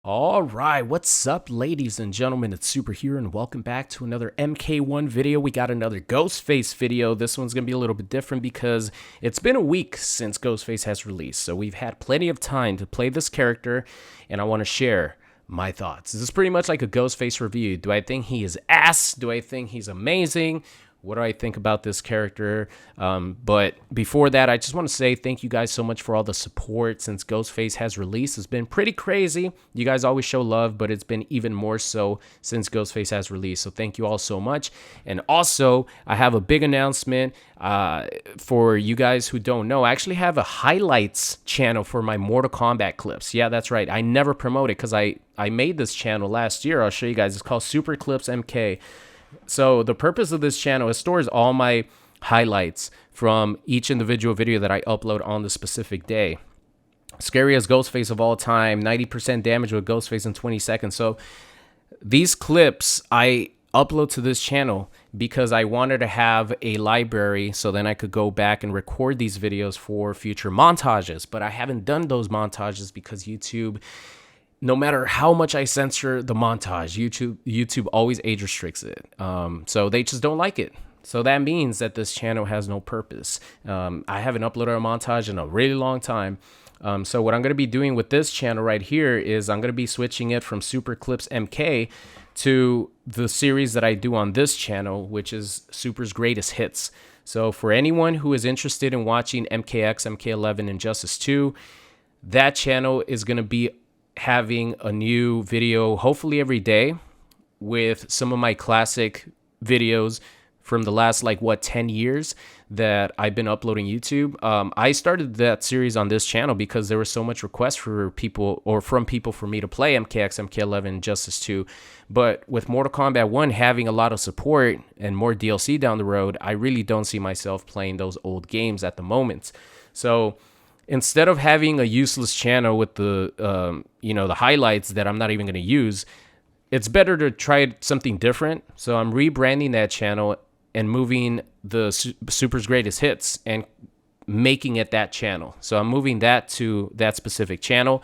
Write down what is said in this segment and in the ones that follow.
All right, what's up, ladies and gentlemen? It's Super here, and welcome back to another MK1 video. We got another Ghostface video. This one's gonna be a little bit different because it's been a week since Ghostface has released, so we've had plenty of time to play this character, and I want to share my thoughts. This is pretty much like a Ghostface review. Do I think he is ass? Do I think he's amazing? What do I think about this character? But before that, I just want to say thank you guys so much for all the support since Ghostface has released. It's been pretty crazy. You guys always show love, but it's been even more so since Ghostface has released. So thank you all so much. And also, I have a big announcement for you guys who don't know. I actually have a highlights channel for my Mortal Kombat clips. Yeah, that's right. I never promote it because I made this channel last year. I'll show you guys. It's called Super Clips MK. So the purpose of this channel is stores all my highlights from each individual video that I upload on the specific day. Scariest Ghostface of all time, 90% damage with Ghostface in 20 seconds. So these clips I upload to this channel because I wanted to have a library so then I could go back and record these videos for future montages. But I haven't done those montages because YouTube, no matter how much I censor the montage, YouTube always age restricts it. So they just don't like it. So that means that this channel has no purpose. I haven't uploaded a montage in a really long time. So what I'm going to be doing with this channel right here is I'm going to be switching it from Super Clips MK to the series that I do on this channel, which is Super's Greatest Hits. So for anyone who is interested in watching MKX, MK11, and Justice 2, that channel is going to be having a new video hopefully every day with some of my classic videos from the last 10 years that I've been uploading YouTube. I started that series on this channel because there was so much request for people or from people for me to play MKX, MK11, Justice 2. But with Mortal Kombat 1 having a lot of support and more DLC down the road, I really don't see myself playing those old games at the moment. So instead of having a useless channel with the the highlights that I'm not even going to use, it's better to try something different. So I'm rebranding that channel and moving the Super's Greatest Hits and making it that channel. So I'm moving that to that specific channel.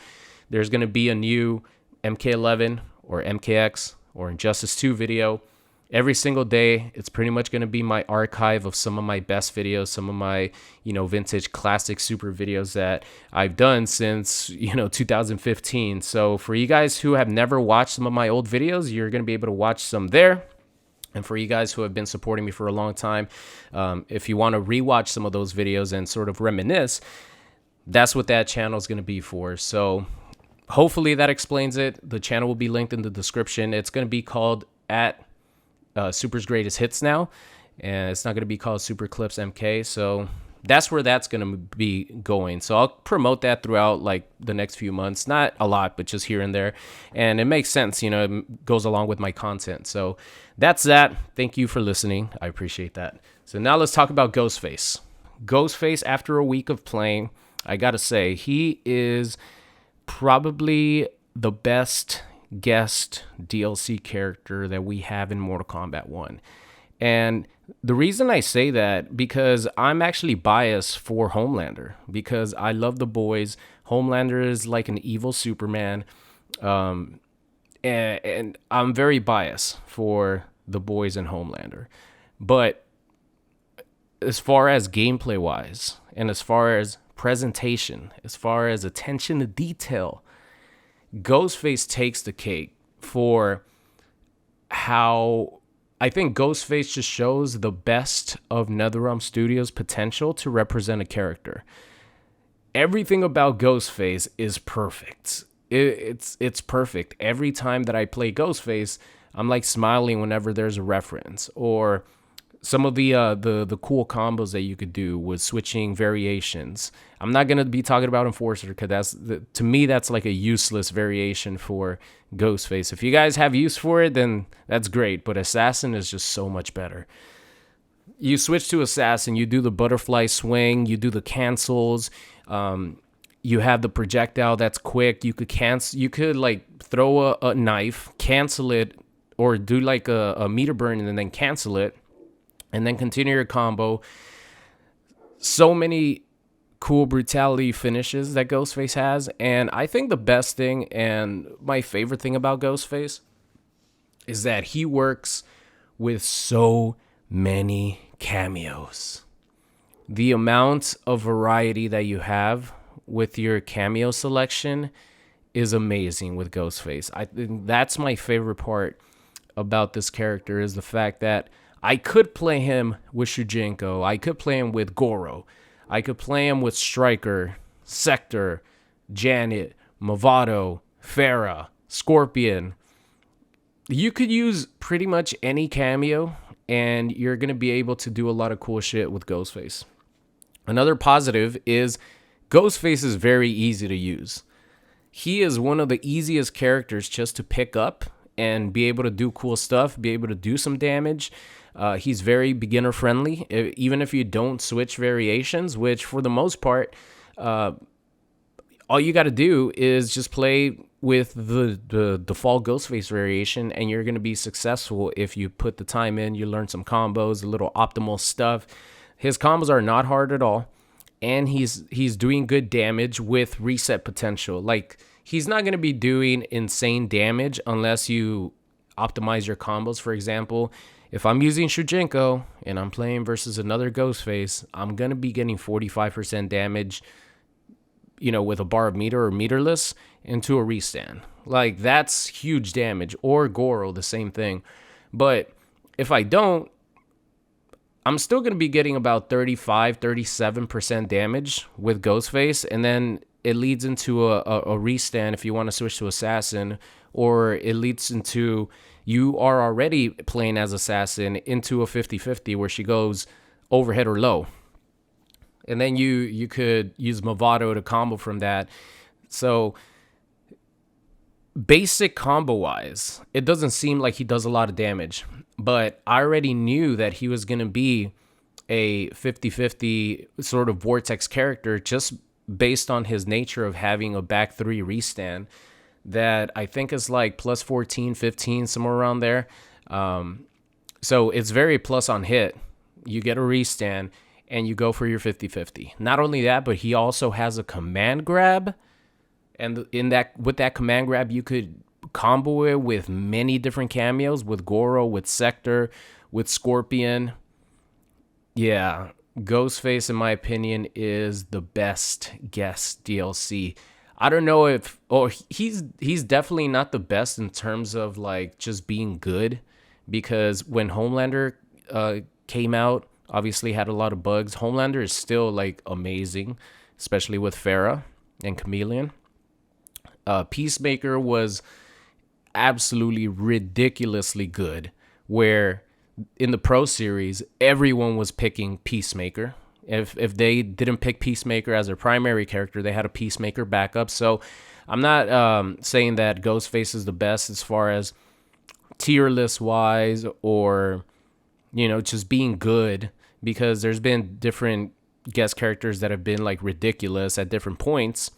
There's going to be a new MK11 or MKX or Injustice 2 video every single day. It's pretty much going to be my archive of some of my best videos, some of my, vintage classic super videos that I've done since, 2015. So for you guys who have never watched some of my old videos, you're going to be able to watch some there. And for you guys who have been supporting me for a long time, if you want to rewatch some of those videos and sort of reminisce, that's what that channel is going to be for. So hopefully that explains it. The channel will be linked in the description. It's going to be called at Super's Greatest Hits now, and it's not going to be called Super Clips MK. So that's where that's going to be going. So I'll promote that throughout the next few months, not a lot, but just here and there. And it makes sense, it goes along with my content. So that's that. Thank you for listening. I appreciate that. So now let's talk about Ghostface. Ghostface, after a week of playing, I got to say, he is probably the best guest DLC character that we have in Mortal Kombat 1. And the reason I say that, because I'm actually biased for Homelander, because I love the boys. Homelander is like an evil Superman, and I'm very biased for the boys and Homelander. But as far as gameplay wise, and as far as presentation, as far as attention to detail, Ghostface takes the cake for how I think Ghostface just shows the best of NetherRealm Studios' potential to represent a character. Everything about Ghostface is perfect. It's perfect. Every time that I play Ghostface, I'm smiling whenever there's a reference, or some of the cool combos that you could do with switching variations. I'm not going to be talking about Enforcer because to me, that's like a useless variation for Ghostface. If you guys have use for it, then that's great. But Assassin is just so much better. You switch to Assassin, you do the butterfly swing, you do the cancels. You have the projectile that's quick. You could throw a knife, cancel it, or do a meter burn and then cancel it, and then continue your combo. So many cool brutality finishes that Ghostface has. And I think the best thing and my favorite thing about Ghostface is that he works with so many cameos. The amount of variety that you have with your cameo selection is amazing with Ghostface. I think that's my favorite part about this character, is the fact that I could play him with Shujinko, I could play him with Goro, I could play him with Stryker, Sector, Janet, Movado, Farah, Scorpion. You could use pretty much any cameo, and you're going to be able to do a lot of cool shit with Ghostface. Another positive is Ghostface is very easy to use. He is one of the easiest characters just to pick up and be able to do cool stuff, be able to do some damage. He's very beginner friendly, even if you don't switch variations, which for the most part, all you got to do is just play with the default Ghostface variation, and you're going to be successful if you put the time in, you learn some combos, a little optimal stuff. His combos are not hard at all, and he's doing good damage with reset potential. Like, he's not going to be doing insane damage unless you optimize your combos. For example, if I'm using Shujinko and I'm playing versus another Ghostface, I'm going to be getting 45% damage, with a bar of meter or meterless into a restand. Like, that's huge damage. Or Goro, the same thing. But if I don't, I'm still going to be getting about 37% damage with Ghostface, and then it leads into a restand if you want to switch to Assassin, or it leads into you are already playing as Assassin into a 50-50 where she goes overhead or low. And then you could use Movado to combo from that. So basic combo-wise, it doesn't seem like he does a lot of damage. But I already knew that he was going to be a 50-50 sort of Vortex character just based on his nature of having a back 3 restand that I think is like plus 14, 15, somewhere around there. So it's very plus on hit. You get a restand and you go for your 50-50. Not only that, but he also has a command grab. And with that command grab, you could combo it with many different cameos, with Goro, with Sector, with Scorpion. Yeah, Ghostface, in my opinion, is the best guest DLC. I don't know if, he's definitely not the best in terms of like just being good, because when Homelander came out, obviously had a lot of bugs. Homelander is still like amazing, especially with Farah and Chameleon. Peacemaker was absolutely ridiculously good, where in the Pro Series, everyone was picking Peacemaker. If they didn't pick Peacemaker as their primary character, they had a Peacemaker backup. So I'm not saying that Ghostface is the best as far as tier list wise or, just being good, because there's been different guest characters that have been like ridiculous at different points,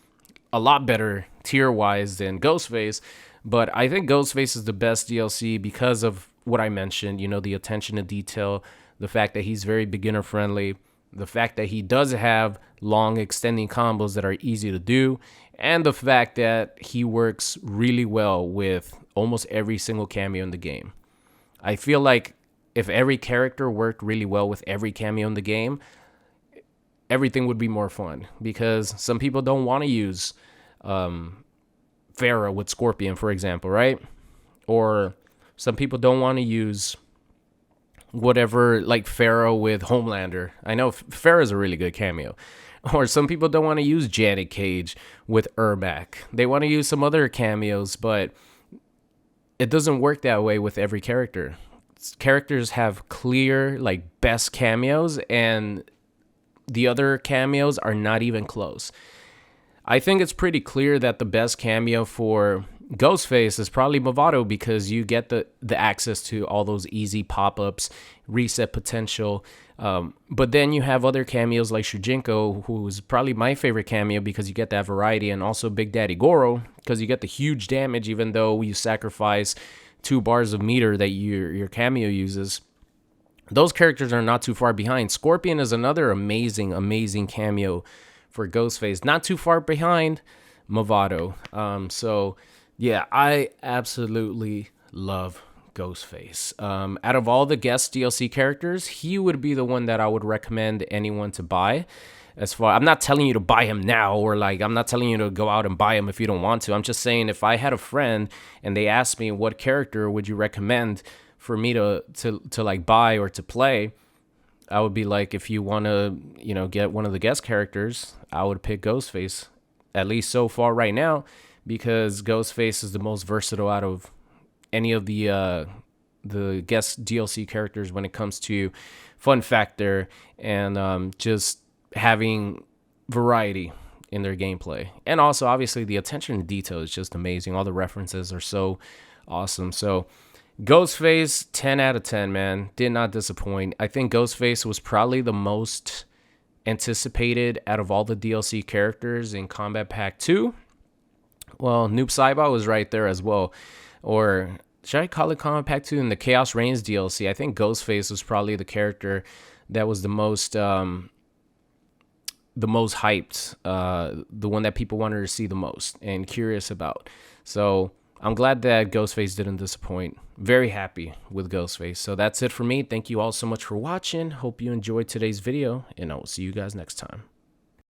a lot better tier wise than Ghostface. But I think Ghostface is the best DLC because of what I mentioned, the attention to detail, the fact that he's very beginner friendly, the fact that he does have long extending combos that are easy to do, and the fact that he works really well with almost every single cameo in the game. I feel like if every character worked really well with every cameo in the game, everything would be more fun, because some people don't want to use Farah with Scorpion, for example, right? Or some people don't want to use whatever, like Farah with Homelander. I know Farah is a really good cameo. Or some people don't want to use Janet Cage with Ermac. They want to use some other cameos, but it doesn't work that way with every character. Characters have clear, like, best cameos, and the other cameos are not even close. I think it's pretty clear that the best cameo for Ghostface is probably Movado, because you get the access to all those easy pop-ups, reset potential. But then you have other cameos like Shujinko, who's probably my favorite cameo because you get that variety, and also Big Daddy Goro because you get the huge damage even though you sacrifice 2 bars of meter that your cameo uses. Those characters are not too far behind. Scorpion is another amazing cameo for Ghostface. Not too far behind Movado. So yeah, I absolutely love Ghostface. Out of all the guest DLC characters, he would be the one that I would recommend anyone to buy. As far, I'm not telling you to buy him now, or like I'm not telling you to go out and buy him if you don't want to. I'm just saying, if I had a friend and they asked me what character would you recommend for me to like buy or to play, I would be like, if you want to, you know, get one of the guest characters, I would pick Ghostface, at least so far right now, because Ghostface is the most versatile out of any of the guest DLC characters when it comes to fun factor and just having variety in their gameplay. And also, obviously, the attention to detail is just amazing. All the references are so awesome. So Ghostface, 10 out of 10, man. Did not disappoint. I think Ghostface was probably the most anticipated out of all the DLC characters in Kombat Pack 2. Well, Noob Saibot was right there as well. Or should I call it Kombat Pack 2? In the Chaos Reigns DLC, I think Ghostface was probably the character that was the most hyped, the one that people wanted to see the most and curious about. So I'm glad that Ghostface didn't disappoint. Very happy with Ghostface. So that's it for me. Thank you all so much for watching. Hope you enjoyed today's video, and I will see you guys next time.